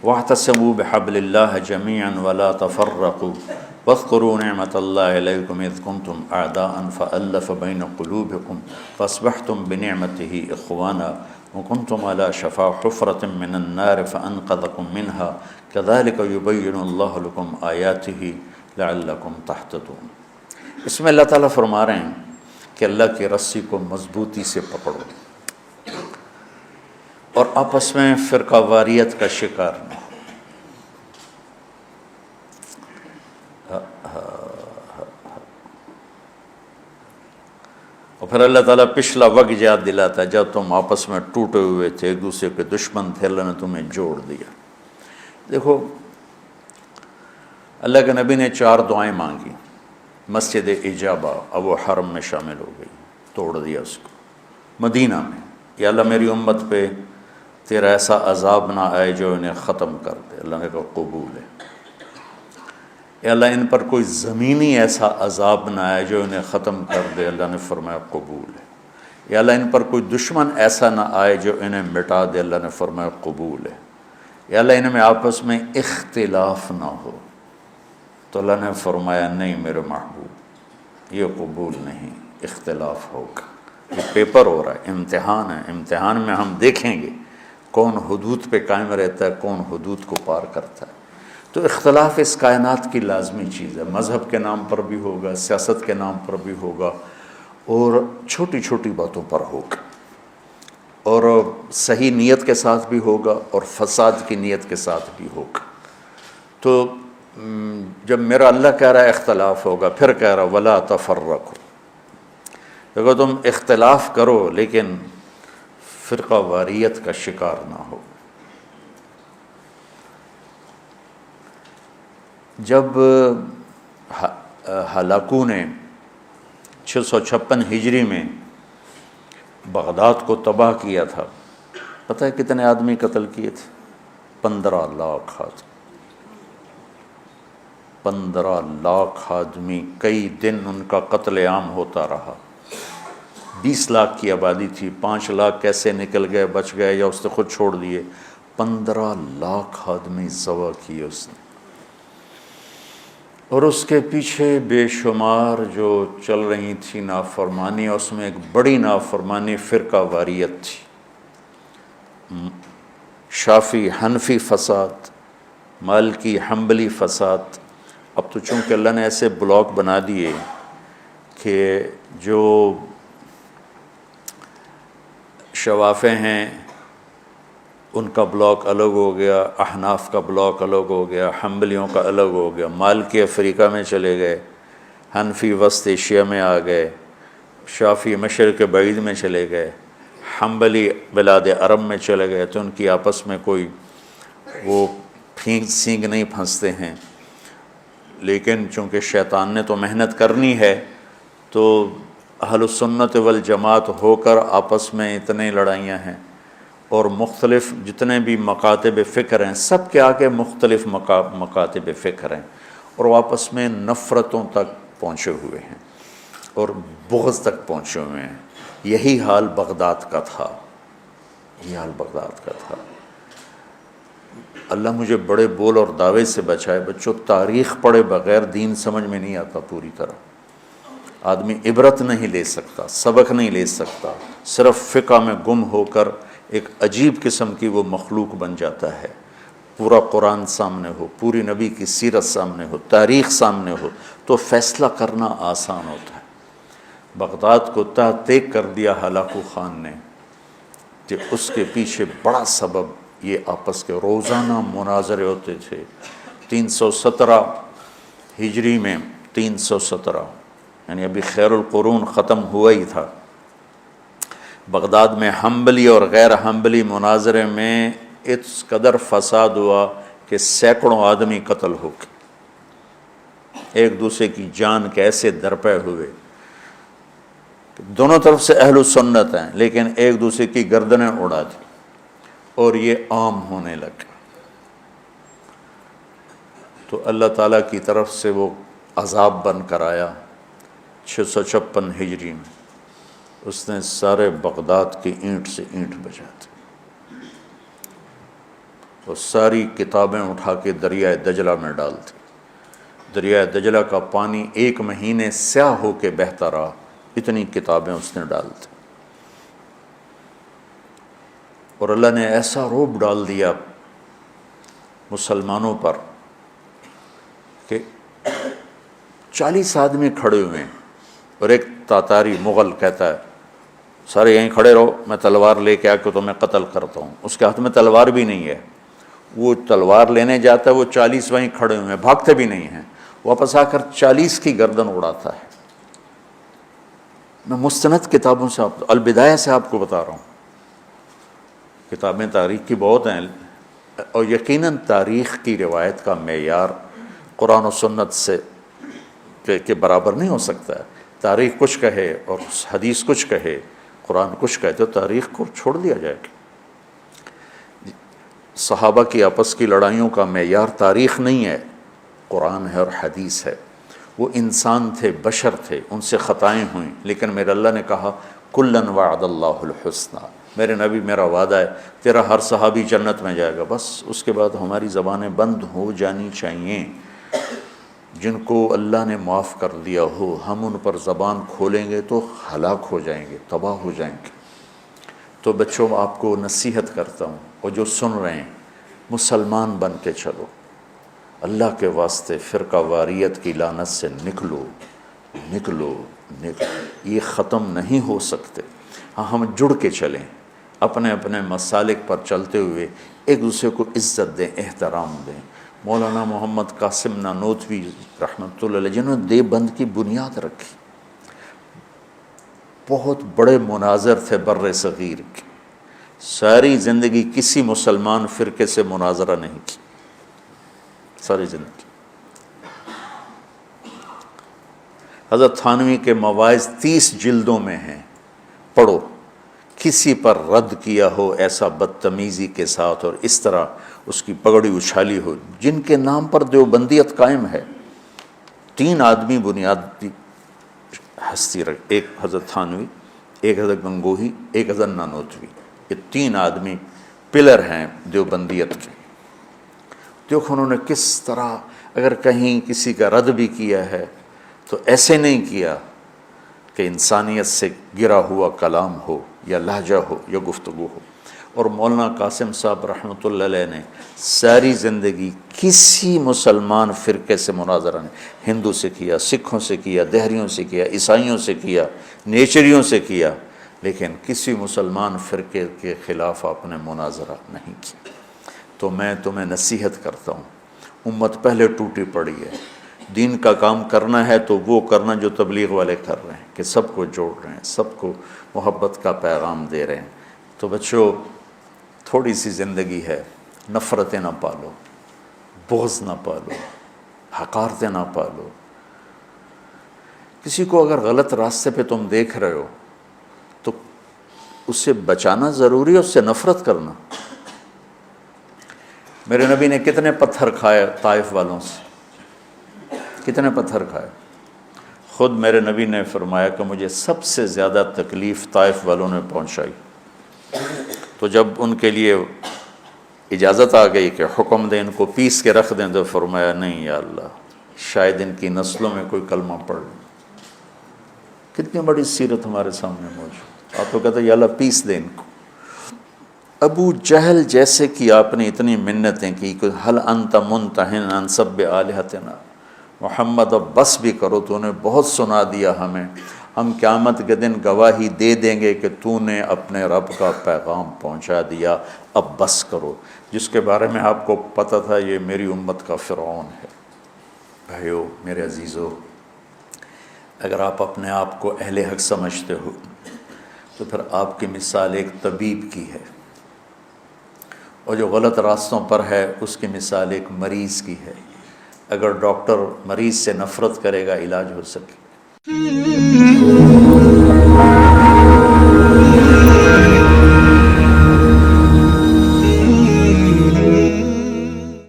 واعتصموا بحبل اللہ جميعا ولا تفرقوا واذكروا نعمة الله عليكم إذ كنتم أعداء فألف بين قلوبكم فأصبحتم بنعمته إخوانا وكنتم على شفا حفرة من النار فأنقذكم منها كذلك يبين الله لكم آياته لعلكم تهتدون۔ اس میں اللہ تعالیٰ فرما رہے ہیں کہ اللہ کی رسی کو مضبوطی سے پکڑو اور آپس میں فرقہ واریت کا شکار نہ ہو۔ اور پھر اللہ تعالیٰ پچھلا وقت یاد دلاتا ہے جب تم آپس میں ٹوٹے ہوئے تھے، ایک دوسرے کے دشمن تھے، اللہ نے تمہیں جوڑ دیا۔ دیکھو اللہ کے نبی نے 4 دعائیں مانگی، مسجد اجابہ، اب وہ حرم میں شامل ہو گئی، توڑ دیا اس کو۔ مدینہ میں یا اللہ میری امت پہ تیرا ایسا عذاب نہ آئے جو انہیں ختم کر دے، اللہ نے کہا قبول ہے۔ یا اللہ ان پر کوئی زمینی ایسا عذاب نہ آئے جو انہیں ختم کر دے، اللہ نے فرمایا قبول ہے۔ یا اللہ ان پر کوئی دشمن ایسا نہ آئے جو انہیں مٹا دے، اللہ نے فرمایا قبول ہے۔ یا اللہ ان میں آپس میں اختلاف نہ ہو، تو اللہ نے فرمایا نہیں میرے محبوب، یہ قبول نہیں، اختلاف ہوگا۔ یہ پیپر ہو رہا ہے، امتحان ہے، امتحان میں ہم دیکھیں گے کون حدود پہ قائم رہتا ہے، کون حدود کو پار کرتا ہے۔ تو اختلاف اس کائنات کی لازمی چیز ہے، مذہب کے نام پر بھی ہوگا، سیاست کے نام پر بھی ہوگا، اور چھوٹی چھوٹی باتوں پر ہوگا، اور صحیح نیت کے ساتھ بھی ہوگا اور فساد کی نیت کے ساتھ بھی ہوگا۔ تو جب میرا اللہ کہہ رہا ہے اختلاف ہوگا، پھر کہہ رہا ولا تفرقوا، دیکھو تم اختلاف کرو لیکن فرقہ واریت کا شکار نہ ہو۔ جب ہلاکو نے 656 ہجری میں بغداد کو تباہ کیا تھا، پتہ ہے کتنے آدمی قتل کیے تھے؟ 15 لاکھ آدمی، 15 لاکھ آدمی، کئی دن ان کا قتل عام ہوتا رہا۔ 20 لاکھ کی آبادی تھی، 5 لاکھ کیسے نکل گئے، بچ گئے یا اس نے خود چھوڑ دیے، 15 لاکھ آدمی ذبح کیے اس نے۔ اور اس کے پیچھے بے شمار جو چل رہی تھی نافرمانی، اس میں ایک بڑی نافرمانی فرقہ واریت تھی، شافعی حنفی فساد، مالکی حنبلی فساد۔ اب تو چونکہ اللہ نے ایسے بلاک بنا دیے کہ جو شوافع ہیں ان کا بلاک الگ ہو گیا، احناف کا بلاک الگ ہو گیا، حنبلیوں کا الگ ہو گیا، مالکی افریقہ میں چلے گئے، حنفی وسط ایشیا میں آ گئے، شافعی مشرق بعید میں چلے گئے، حنبلی بلاد عرب میں چلے گئے۔ تو ان کی آپس میں کوئی وہ پھینک سینگ نہیں پھنستے ہیں، لیکن چونکہ شیطان نے تو محنت کرنی ہے تو اہل السنت والجماعت ہو کر آپس میں اتنے لڑائیاں ہیں، اور مختلف جتنے بھی مکاتب فکر ہیں سب کے آگے مختلف مکاتب فکر ہیں، اور وہ آپس میں نفرتوں تک پہنچے ہوئے ہیں اور بغض تک پہنچے ہوئے ہیں۔ یہی حال بغداد کا تھا، یہی حال بغداد کا تھا۔ اللہ مجھے بڑے بول اور دعوے سے بچائے۔ بچوں تاریخ پڑھے بغیر دین سمجھ میں نہیں آتا پوری طرح۔ آدمی عبرت نہیں لے سکتا، سبق نہیں لے سکتا، صرف فقہ میں گم ہو کر ایک عجیب قسم کی وہ مخلوق بن جاتا ہے۔ پورا قرآن سامنے ہو، پوری نبی کی سیرت سامنے ہو، تاریخ سامنے ہو تو فیصلہ کرنا آسان ہوتا ہے۔ بغداد کو تحقیق کر دیا ہلاکو خان نے، کہ اس کے پیچھے بڑا سبب یہ آپس کے روزانہ مناظرے ہوتے تھے۔ 317 ہجری میں 317 یعنی ابھی خیر القرون ختم ہوا ہی تھا، بغداد میں حنبلی اور غیر حنبلی مناظرے میں اس قدر فساد ہوا کہ سینکڑوں آدمی قتل ہو گئے، ایک دوسرے کی جان کے ایسے درپے ہوئے، دونوں طرف سے اہل سنت ہیں لیکن ایک دوسرے کی گردنیں اڑا دی، اور یہ عام ہونے لگا۔ تو اللہ تعالیٰ کی طرف سے وہ عذاب بن کر آیا 656 ہجری میں، اس نے سارے بغداد کی اینٹ سے اینٹ بجا دی۔ وہ ساری کتابیں اٹھا کے دریائے دجلہ میں ڈالتے. دریائے دجلہ کا پانی 1 مہینے سیاہ ہو کے بہتا رہا، اتنی کتابیں اس نے ڈالتے. اور اللہ نے ایسا رعب ڈال دیا مسلمانوں پر کہ 40 آدمی کھڑے ہوئے ہیں اور ایک تاتاری مغل کہتا ہے سارے یہیں کھڑے رہو، میں تلوار لے کے آ کے تمہیں قتل کرتا ہوں. اس کے ہاتھ میں تلوار بھی نہیں ہے، وہ تلوار لینے جاتا ہے، وہ 40 وہیں کھڑے ہوئے ہیں، بھاگتے بھی نہیں ہیں، واپس آ کر 40 کی گردن اڑاتا ہے. میں مستند کتابوں سے البدایہ سے آپ کو بتا رہا ہوں. کتابیں تاریخ کی بہت ہیں، اور یقیناً تاریخ کی روایت کا معیار قرآن و سنت سے کے برابر نہیں ہو سکتا ہے. تاریخ کچھ کہے اور حدیث کچھ کہے، قرآن کچھ کہے، تو تاریخ کو چھوڑ دیا جائے گا. صحابہ کی آپس کی لڑائیوں کا معیار تاریخ نہیں ہے، قرآن ہے اور حدیث ہے. وہ انسان تھے، بشر تھے، ان سے خطائیں ہوئیں، لیکن میرے اللہ نے کہا کلن وعد اللہ الحسنى، میرے نبی میرا وعدہ ہے تیرا ہر صحابی جنت میں جائے گا. بس اس کے بعد ہماری زبانیں بند ہو جانی چاہیے. جن کو اللہ نے معاف کر دیا ہو، ہم ان پر زبان کھولیں گے تو ہلاک ہو جائیں گے، تباہ ہو جائیں گے. تو بچوں آپ کو نصیحت کرتا ہوں، اور جو سن رہے ہیں مسلمان بن کے چلو، اللہ کے واسطے فرقہ واریت کی لعنت سے نکلو نکلو نکلو. یہ ختم نہیں ہو سکتے. ہاں ہم جڑ کے چلیں، اپنے اپنے مسالک پر چلتے ہوئے ایک دوسرے کو عزت دیں، احترام دیں. مولانا محمد قاسم نانوتوی رحمۃ اللہ علیہ جنہوں نے دیوبند کی بنیاد رکھی، بہت بڑے مناظر تھے بر صغیر کے، ساری زندگی کسی مسلمان فرقے سے مناظرہ نہیں کی، ساری زندگی. حضرت تھانوی کے مواعظ 30 جلدوں میں ہیں، پڑھو. کسی پر رد کیا ہو ایسا بدتمیزی کے ساتھ اور اس طرح اس کی پگڑی اچھالی ہو، جن کے نام پر دیوبندیت قائم ہے. 3 آدمی بنیادی ہستی رکھ، ایک حضرت تھانوی، ایک حضرت گنگوہی، ایک حضرت نانوتوی. یہ 3 آدمی پلر ہیں دیوبندیت کے. دیکھو انہوں نے کس طرح، اگر کہیں کسی کا رد بھی کیا ہے تو ایسے نہیں کیا کہ انسانیت سے گرا ہوا کلام ہو یا لہجہ ہو یا گفتگو ہو. اور مولانا قاسم صاحب رحمۃ اللہ علیہ نے ساری زندگی کسی مسلمان فرقے سے مناظرہ نہیں، ہندو سے کیا، سکھوں سے کیا، دہریوں سے کیا، عیسائیوں سے کیا، نیچریوں سے کیا، لیکن کسی مسلمان فرقے کے خلاف آپ نے مناظرہ نہیں کیا. تو میں تمہیں نصیحت کرتا ہوں، امت پہلے ٹوٹی پڑی ہے. دین کا کام کرنا ہے تو وہ کرنا جو تبلیغ والے کر رہے ہیں، کہ سب کو جوڑ رہے ہیں، سب کو محبت کا پیغام دے رہے ہیں. تو بچوں تھوڑی سی زندگی ہے، نفرتیں نہ پالو، بغض نہ پالو، حقارتیں نہ پالو. کسی کو اگر غلط راستے پہ تم دیکھ رہے ہو تو اس سے بچانا ضروری ہے، اس سے نفرت کرنا. میرے نبی نے کتنے پتھر کھائے طائف والوں سے، کتنے پتھر کھائے. خود میرے نبی نے فرمایا کہ مجھے سب سے زیادہ تکلیف طائف والوں نے پہنچائی. تو جب ان کے لیے اجازت آ گئی کہ حکم دیں ان کو پیس کے رکھ دیں، تو فرمایا نہیں یا اللہ، شاید ان کی نسلوں میں کوئی کلمہ پڑھ لے. کتنی بڑی سیرت ہمارے سامنے موجود. آپ تو کہتے ہیں یا اللہ پیس دیں ان کو. ابو جہل جیسے کی آپ نے اتنی منتیں کی کہ حل انت منتہن عن سب آلہتنا، محمد اب بس بھی کرو، تو نے بہت سنا دیا ہمیں، ہم قیامت کے دن گواہی دے دیں گے کہ تو نے اپنے رب کا پیغام پہنچا دیا، اب بس کرو. جس کے بارے میں آپ کو پتہ تھا یہ میری امت کا فرعون ہے. بھائیو میرے عزیزو، اگر آپ اپنے آپ کو اہل حق سمجھتے ہو تو پھر آپ کی مثال ایک طبیب کی ہے، اور جو غلط راستوں پر ہے اس کی مثال ایک مریض کی ہے. اگر ڈاکٹر مریض سے نفرت کرے گا علاج ہو سکے.